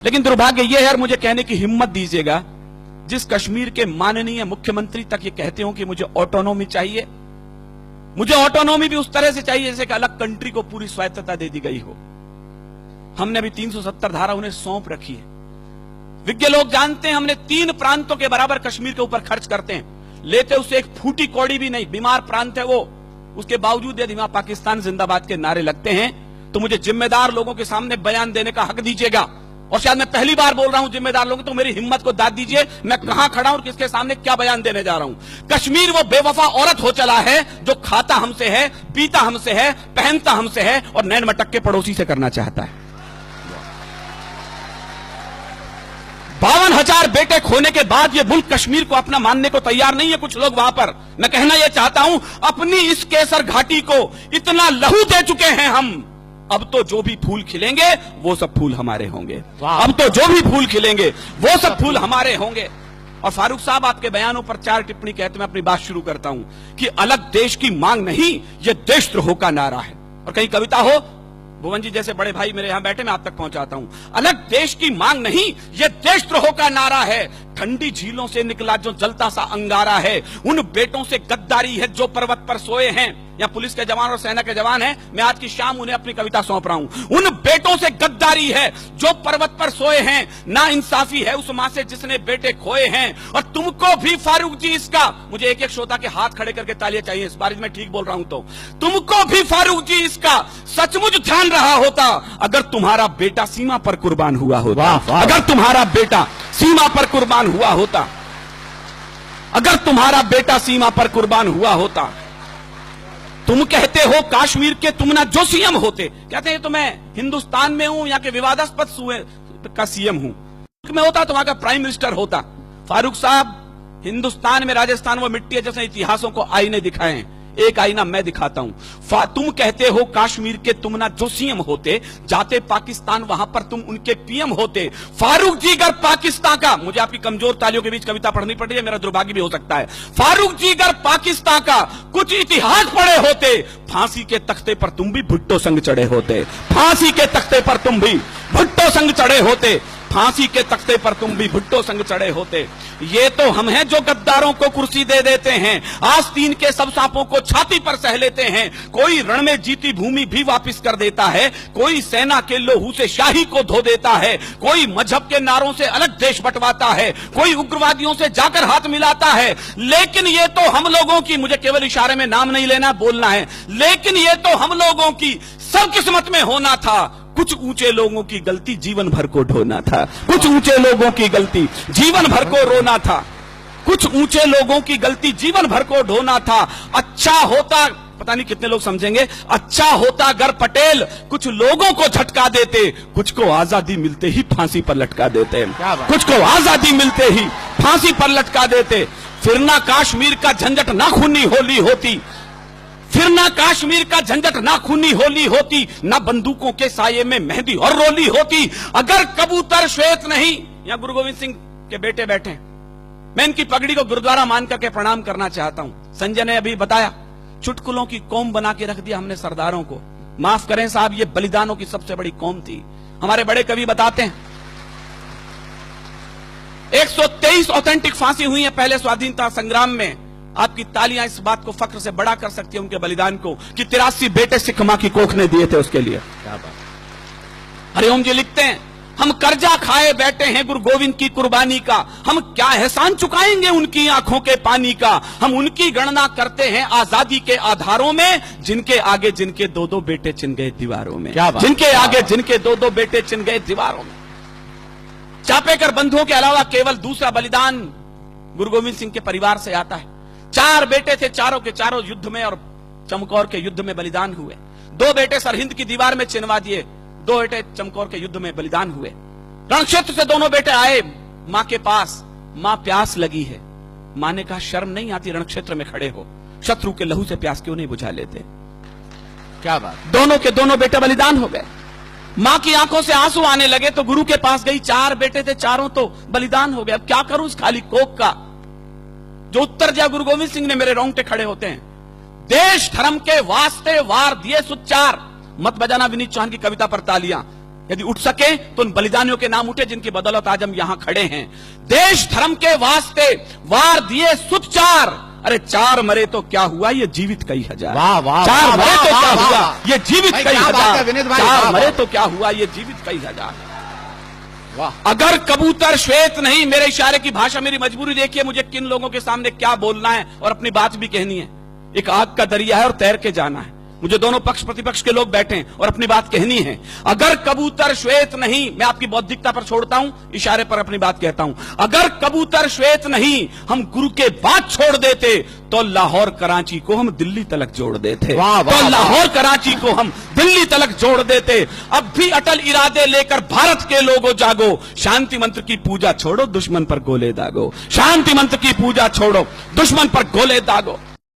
लेकिन दुर्भाग्य यह है, और मुझे कहने की हिम्मत दीजिएगा, जिस कश्मीर के माननीय मुख्यमंत्री तक ये कहते हो कि मुझे ऑटोनॉमी चाहिए, मुझे ऑटोनॉमी भी उस तरह से चाहिए जैसे कि अलग कंट्री को पूरी स्वायत्तता दे दी गई हो। हमने अभी 370 धारा उन्हें सौंप रखी है। विज्ञ लोग जानते हैं हमने 3 प्रांतों के बराबर कश्मीर के ऊपर खर्च करते हैं, लेते उससे एक फूटी कौड़ी भी नहीं। बीमार प्रांत है वो, उसके बावजूद यदि वहां पाकिस्तान जिंदाबाद के नारे लगते हैं तो मुझे जिम्मेदार लोगों के सामने बयान देने का हक दीजिएगा। और शायद मैं पहली बार बोल रहा हूं जिम्मेदार लोगों, तो मेरी हिम्मत को दाद दीजिए, मैं कहां खड़ा हूं और किसके सामने क्या बयान देने जा रहा हूं। कश्मीर वो बेवफा औरत हो चला है जो खाता हमसे है, पीता हमसे है, पहनता हमसे है और नैन मटक के पड़ोसी से करना चाहता है। 52,000 बेटे खोने के बाद ये मुल्क कश्मीर को अपना मानने को तैयार नहीं है कुछ लोग वहां पर। मैं कहना यह चाहता हूं, अपनी इस केसर घाटी को इतना लहू दे चुके हैं हम, अब तो जो भी फूल खिलेंगे वो सब फूल हमारे होंगे। अब तो जो भी फूल खिलेंगे वो सब फूल हमारे होंगे। और फारूक साहब, आपके बयानों पर 4 टिप्पणी कहते मैं अपनी बात शुरू करता हूं कि अलग देश की मांग नहीं, यह देशद्रोह का नारा है। और कहीं कविता हो, भुवन जी जैसे बड़े भाई मेरे यहां बैठे, मैं आप तक पहुंचाता हूं। अलग देश की मांग नहीं, यह देशद्रोह का नारा है। ठंडी झीलों से निकला जो जलता सा अंगारा है, उन बेटों से गद्दारी है जो पर्वत पर सोए हैं। या पुलिस के जवान और सेना के जवान हैं, मैं आज की शाम उन्हें अपनी कविता सौंप रहा हूं। उन बेटों से गद्दारी है जो पर्वत पर सोए हैं, ना इंसाफी है उस मां से जिसने बेटे खोए हैं। और तुमको भी फारूक जी इसका, मुझे एक एक श्रोता के हाथ खड़े करके तालियां चाहिए इस बार मैं ठीक बोल रहा हूं तो, तुमको भी फारूक जी इसका सचमुच ध्यान रहा होता अगर तुम्हारा बेटा सीमा पर कुर्बान हुआ होता। अगर तुम्हारा बेटा सीमा पर कुर्बान हुआ होता, अगर तुम्हारा बेटा सीमा पर कुर्बान हुआ होता। तुम कहते हो काश्मीर के तुम ना जो सीएम होते, कहते हैं तो मैं हिंदुस्तान में हूं या के विवादास्पद सूबे का सीएम हूं, मैं होता तो वहां का प्राइम मिनिस्टर होता। फारूक साहब, हिंदुस्तान में राजस्थान वो मिट्टी है जैसे इतिहासों को आईने दिखाए, एक आईना मैं दिखाता हूं। तुम कहते हो काश्मीर के तुम ना जो सीएम होते, जाते पाकिस्तान वहां पर तुम उनके पीएम होते। फारूक जी अगर पाकिस्तान का, मुझे आपकी कमजोर तालियों के बीच कविता पढ़नी पड़ रही है, मेरा दुर्भाग्य भी हो सकता है। फारूक जी अगर पाकिस्तान का कुछ इतिहास पढ़े होते, फांसी के तख्ते पर तुम भी भुट्टो संग चढ़े होते। फांसी के तख्ते पर तुम भी भुट्टो संग चढ़े होते। फांसी के तख्ते पर तुम भी भुट्टो संग चढ़े होते। ये तो हम हैं जो गद्दारों को कुर्सी दे देते हैं, आस्तीन के सब सांपों को छाती पर सह लेते हैं। कोई रण में जीती भूमि भी वापस कर देता है, कोई सेना के लोहू से शाही को धो देता है, कोई मजहब के नारों से अलग देश बंटवाता है, कोई उग्रवादियों से जाकर हाथ मिलाता है। लेकिन ये तो हम लोगों की, मुझे केवल इशारे में नाम नहीं लेना, बोलना है, लेकिन ये तो हम लोगों की सब किस्मत में होना था। कुछ ऊंचे लोगों की गलती जीवन भर को ढोना था, कुछ ऊंचे लोगों की गलती जीवन भर को रोना था, कुछ ऊंचे लोगों की गलती जीवन भर को ढोना था। अच्छा होता, पता नहीं कितने लोग समझेंगे, अच्छा होता अगर पटेल कुछ लोगों को झटका देते, कुछ को आजादी मिलते ही फांसी पर लटका देते, कुछ को आजादी मिलते ही फांसी पर लटका देते। फिर ना कश्मीर का झंझट ना खूनी होली होती, फिर ना कश्मीर का झंझट ना खूनी होली होती, ना बंदूकों के साये में मेहंदी और रोली होती। अगर कबूतर श्वेत नहीं, यहां गुरु गोविंद सिंह के बेटे बैठे, मैं इनकी पगड़ी को गुरुद्वारा मान करके प्रणाम करना चाहता हूं। संजय ने अभी बताया, चुटकुलों की कौम बना के रख दिया हमने सरदारों को। माफ करें साहब, ये बलिदानों की सबसे बड़ी कौम थी। हमारे बड़े कवि बताते हैं 123 ऑथेंटिक फांसी हुई है पहले स्वाधीनता संग्राम में। आपकी तालियां इस बात को फख्र से बड़ा कर सकती है उनके बलिदान को कि 83 बेटे सिख मां की कोख ने दिए थे उसके लिए। क्या बात। हरिओम जी लिखते हैं, हम कर्जा खाए बैठे हैं गुरु गोविंद की कुर्बानी का, हम क्या एहसान चुकाएंगे उनकी आंखों के पानी का। हम उनकी गणना करते हैं आजादी के आधारों में, जिनके आगे जिनके 2-2 बेटे चिन गए दीवारों में, जिनके आगे जिनके 2-2 बेटे चिन गए दीवारों में। चापेकर बंधुओं के अलावा केवल दूसरा बलिदान गुरु गोविंद सिंह के परिवार से आता है। 4 बेटे थे, चारों के चारों युद्ध में और चमकौर के युद्ध में बलिदान हुए। 2 बेटे सरहिंद की दीवार में चिनवा दिए, 2 बेटे चमकौर के युद्ध में बलिदान हुए। रणक्षेत्र से दोनों बेटे आए मां के पास, मां प्यास लगी है। मां ने कहा शर्म नहीं आती रणक्षेत्र में खड़े हो, शत्रु के लहू से प्यास क्यों नहीं बुझा लेते। क्या बात। दोनों के दोनों बेटे बलिदान हो गए। मां की आंखों से आंसू आने लगे तो गुरु के पास गई, 4 बेटे थे, चारों तो बलिदान हो गए, अब क्या करूं इस खाली कोख का। जो उत्तर दिया गुरु गोविंद सिंह ने, मेरे रोंगटे खड़े होते हैं। देश धर्म के वास्ते वार दिए सुचार, मत बजाना विनीत चौहान की कविता पर तालियां। यदि उठ सके तो उन बलिदानियों के नाम उठे जिनकी बदौलत आज हम यहां खड़े हैं। देश धर्म के वास्ते वार दिए सुत चार, अरे चार मरे तो क्या हुआ, ये जीवित कई हजार। वाह वाह, चार मरे तो क्या हुआ, ये जीवित भाई, कई क्या बात है हजार। विनीत भाई, चार वाह, मरे वाह। तो क्या हुआ, ये जीवित कई हजार। वाह। अगर कबूतर श्वेत नहीं, मेरे इशारे की भाषा, मेरी मजबूरी देखिए मुझे किन लोगों के सामने क्या बोलना है और अपनी बात भी कहनी है। एक आग का दरिया है और तैर के जाना है। मुझे दोनों पक्ष प्रतिपक्ष के लोग बैठे हैं और अपनी बात कहनी है। अगर कबूतर श्वेत नहीं, मैं आपकी बौद्धिकता पर छोड़ता हूं, इशारे पर अपनी बात कहता हूं। अगर कबूतर श्वेत नहीं, हम गुरु के बाद छोड़ देते तो लाहौर कराची को हम दिल्ली तलक जोड़ देते। वाह, वाह, तो लाहौर कराची को हम दिल्ली तलक जोड़ देते। अब भी अटल इरादे लेकर भारत के लोगों जागो, शांति मंत्र की पूजा छोड़ो, दुश्मन पर गोले दागो। शांति मंत्र की पूजा छोड़ो, दुश्मन पर गोले दागो।